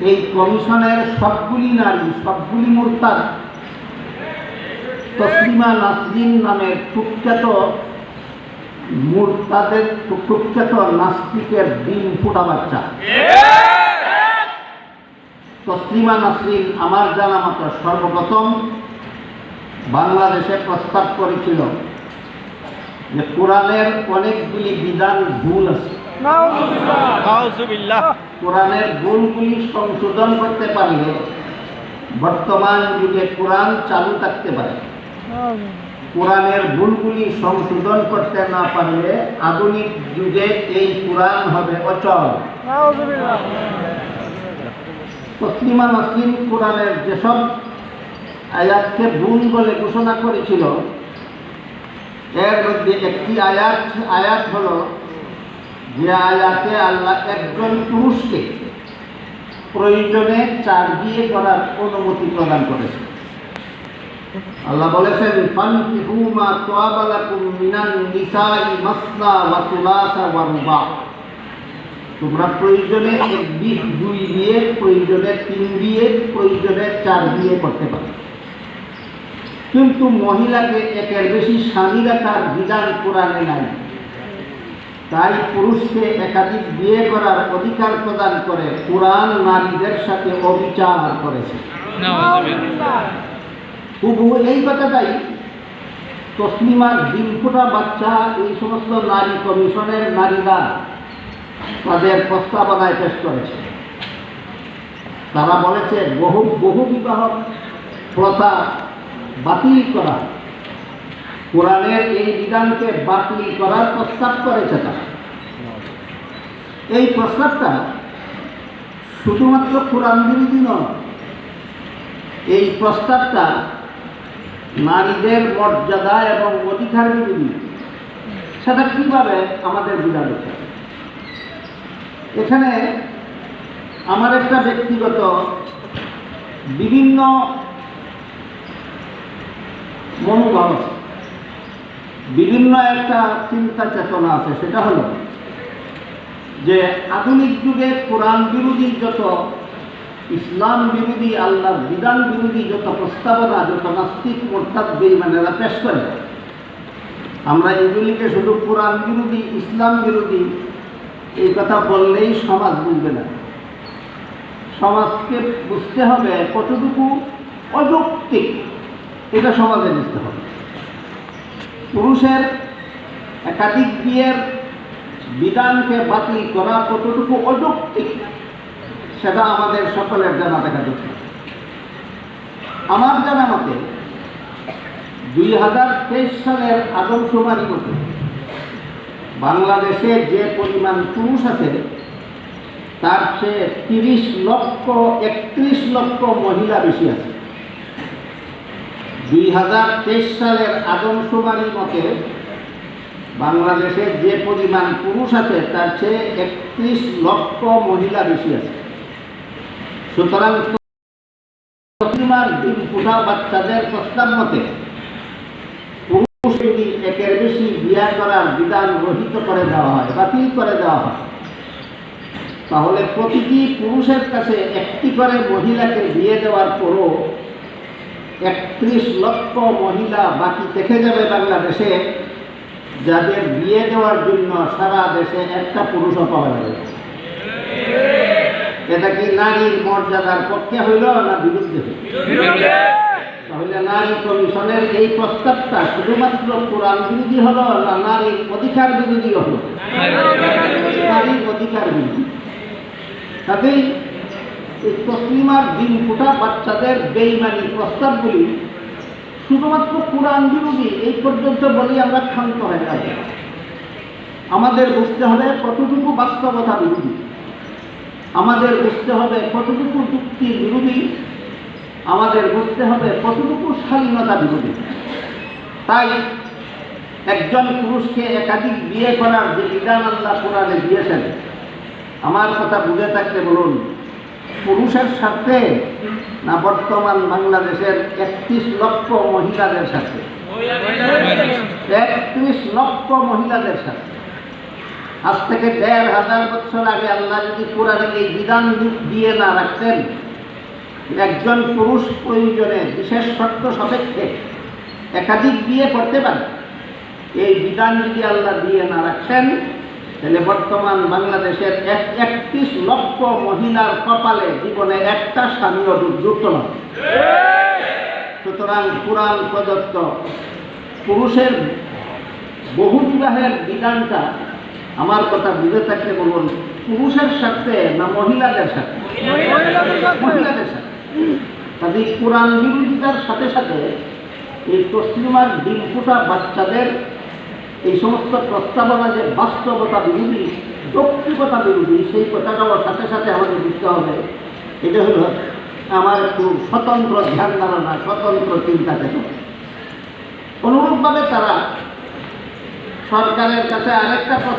এই কমিশনের সবগুলি নারী, সবগুলি মুরতাদ তসলিমা নাসরিন নামের কুখ্যাত মুরতাদের, কুখ্যাত নাস্তিকের ডিম ফুটা বাচ্চা। তসলিমা নাসরিন আমার জানা মতো সর্বপ্রথম বাংলাদেশে প্রস্তাব করেছিল যে কোরআনের অনেকগুলি বিধান ভুল আছে, কোরআনের ভুলগুলি সংশোধন করতে পারলে বর্তমান যুগে কোরআন চালু থাকতে পারে। কোরআনের ভুলগুলি সংশোধন করতে না পারলে আধুনিক যুগে এই কোরআন হবে অচল। তসলিমা নাসরিন কোরআনের যেসব আয়াতকে ভুল বলে ঘোষণা করেছিল, এর মধ্যে একটি আয়াত হলো যে আয়াতে আল্লাহ একজন পুরুষকে প্রয়োজনে 4 বিয়ে করার অনুমতি প্রদান করেছে। আল্লাহ বলেছেন, ফানকিহু মা তাবা লাকুম মিনান নিসাই মাসনা ওয়া সুলাসা ওয়া রুবা। তোমরা প্রয়োজনে 1 বিয়ে, 2 বিয়ে, প্রয়োজনে 3 বিয়ে, প্রয়োজনে 4 বিয়ে করতে পারো। কিন্তু মহিলাকে একের বেশি স্বামী রাখার বিধান কোরআনে নাই। তাই পুরুষকে একাধিক বিয়ে করার অধিকার প্রদান করে কোরআন নারীদের সাথে অবিচার করেছে। হুবহু এই কথাটাই তসলিমার ডিম ফোটা বাচ্চা এই সমস্ত নারী কমিশনের নারীরা তাদের প্রস্তাবনায় পেশ করেছে। তারা বলেছে বহু বিবাহ প্রথা বাতিল করা, কোরআনের এই বিধানকে বাতিল করার প্রস্তাব করেছে তারা। এই প্রস্তাবটা শুধুমাত্র কোরআন বিরোধী নয়, এই প্রস্তাবটা নারীদের মর্যাদা এবং অধিকার বিরোধী। সেটা কীভাবে আমাদের বোঝা যাচ্ছে? এখানে আমার একটা ব্যক্তিগত বিভিন্ন মনোভাব আছে, বিভিন্ন একটা চিন্তা চেতনা আছে। সেটা হলো যে আধুনিক যুগে কোরআন বিরোধী যত, ইসলাম বিরোধী, আল্লাহর বিধান বিরোধী যত প্রস্তাবনা, যত নাস্তিক মুরতাদ বেঈমানেরা পেশ করে, আমরা এগুলিকে শুধু কোরআন বিরোধী, ইসলাম বিরোধী এই কথা বললেই সমাজ বুঝবে না। সমাজকে বুঝতে হবে কতটুকু অযৌক্তিক, এটা সমাজে বুঝতে হবে। পুরুষের একাধিক বিয়ের বিধানকে বাতিল করা কতটুকু অযৌক্তিক সেটা আমাদের সকলের জানা থাকা দরকার। আমার জানা মতে 2023 সালের আদমশুমারি মতে বাংলাদেশে যে পরিমাণ পুরুষ আছে তার চেয়ে 31 লক্ষ মহিলা বেশি আছে। 2023 সালের আদমশুমারি মতে বাংলাদেশে যে পরিমাণ পুরুষ আছে তার চেয়ে 31 লক্ষ মহিলা বেশি আছে। সুতরাং তসলিমার ডিম ফোটা বাচ্চাদের প্রস্তাব মতে পুরুষ যদি একের বেশি বিয়ে করার বিধান রহিত করে দেওয়া হয়, বাতিল করে দেওয়া হয়, তাহলে প্রতিটি পুরুষের কাছে একটি করে মহিলাকে বিয়ে দেওয়ার পরও 31 লক্ষ মহিলা বাকি থেকে যাবে বাংলাদেশে, যাদের বিয়ে দেওয়ার জন্য সারা দেশে একটা পুরুষও পাওয়া যাবে। এটা কি নারীর মর্যাদার পক্ষে হইল না বিরুদ্ধে হইল? তাহলে নারী কমিশনের এই প্রস্তাবটা শুধুমাত্র কোরআন বিরোধী হলো না নারীর অধিকার বিরোধী হলো? নারীর অধিকার বিরোধী। তাতেই এই তসলিমার ডিম ফোটা বাচ্চাদের বেঈমানির প্রস্তাবগুলি শুধুমাত্র কোরআন বিরোধী এই পর্যন্ত বলি আমরা ক্ষান্ত হয়ে যাই। আমাদের বুঝতে হবে কতটুকু বাস্তবতা বিরোধী, আমাদের বুঝতে হবে কতটুকু যুক্তির বিরোধী, আমাদের বুঝতে হবে কতটুকু স্বাধীনতা বিরোধী। তাই একজন পুরুষকে একাধিক বিয়ে করার যে বিধান আল্লাহ কোরআনে দিয়েছেন, আমার কথা বুঝে থাকলে বলুন, পুরুষের সাথে না বর্তমান বাংলাদেশের 31 লক্ষ মহিলাদের সাথে? 31 লক্ষ মহিলাদের সাথে। আজ থেকে ১,৫০০ বছর আগে আল্লাহ যদি কোরআনে এই বিধান দিয়ে না রাখতেন, একজন পুরুষ প্রয়োজনে বিশেষ শর্ত সাপেক্ষে একাধিক বিয়ে করতে পারে, এই বিধান যদি আল্লাহ দিয়ে না রাখতেন, তাহলে বর্তমান বাংলাদেশের ৩১ লক্ষ মহিলার কপালে জীবনে একটা স্বামীও যুক্ত নয়। সুতরাং কোরআন প্রদত্ত পুরুষের বহু বিবাহের বিধানটা আমার কথা বুঝে থাকতে বলুন, পুরুষের সাথে না মহিলাদের সাথে? মহিলাদের সাথে। কাজে কোরআন বিরোধিতার সাথে সাথে এই তসলিমার ডিম ফোটা বাচ্চাদের এই সমস্ত প্রস্তাবনা যে বাস্তবতা বিরোধী, যৌক্তিকতা বিরোধী, সেই কথাটাও সাথে সাথে আমাদের বুঝতে হবে। এটা হলো আমার একটু স্বতন্ত্র ধ্যান ধারণা, স্বতন্ত্র চিন্তা চেতনা। অনুরূপভাবে তারা সরকারের কাছে আরেকটা প্রস্তাব